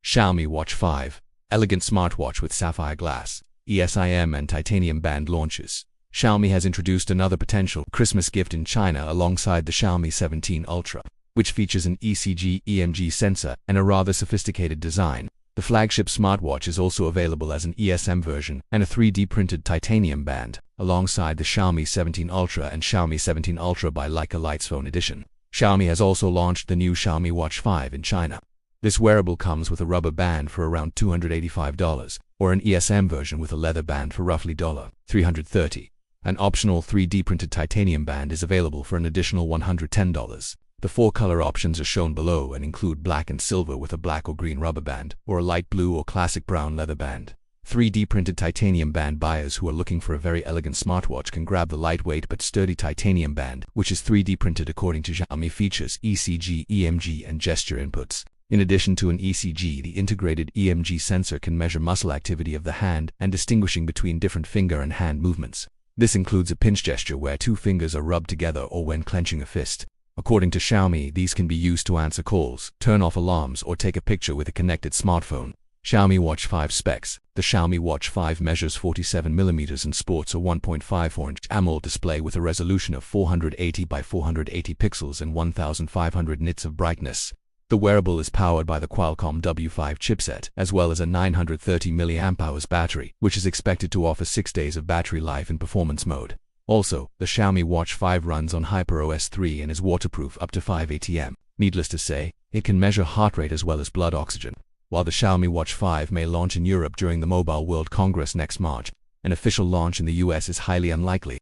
Xiaomi Watch 5, elegant smartwatch with sapphire glass, eSIM and titanium band launches. Xiaomi has introduced another potential Christmas gift in China alongside the Xiaomi 17 Ultra, which features an ECG EMG sensor and a rather sophisticated design. The flagship smartwatch is also available as an eSIM version and a 3D printed titanium band, alongside the Xiaomi 17 Ultra and Xiaomi 17 Ultra by Lite's phone edition. Xiaomi has also launched the new Xiaomi Watch 5 in China. This wearable comes with a rubber band for around $285, or an eSIM version with a leather band for roughly $330. An optional 3D printed titanium band is available for an additional $110. The four color options are shown below and include black and silver with a black or green rubber band, or a light blue or classic brown leather band. 3D printed titanium band buyers who are looking for a very elegant smartwatch can grab the lightweight but sturdy titanium band, which is 3D printed according to Xiaomi, features ECG, EMG and gesture inputs. In addition to an ECG, the integrated EMG sensor can measure muscle activity of the hand and distinguishing between different finger and hand movements. This includes a pinch gesture where two fingers are rubbed together or when clenching a fist. According to Xiaomi, these can be used to answer calls, turn off alarms, or take a picture with a connected smartphone. Xiaomi Watch 5 specs. The Xiaomi Watch 5 measures 47mm and sports a 1.54-inch AMOLED display with a resolution of 480 by 480 pixels and 1500 nits of brightness. The wearable is powered by the Qualcomm W5 chipset, as well as a 930 mAh battery, which is expected to offer 6 days of battery life in performance mode. Also, the Xiaomi Watch 5 runs on HyperOS 3 and is waterproof up to 5 atm. Needless to say, it can measure heart rate as well as blood oxygen. While the Xiaomi Watch 5 may launch in Europe during the Mobile World Congress next March, an official launch in the US is highly unlikely.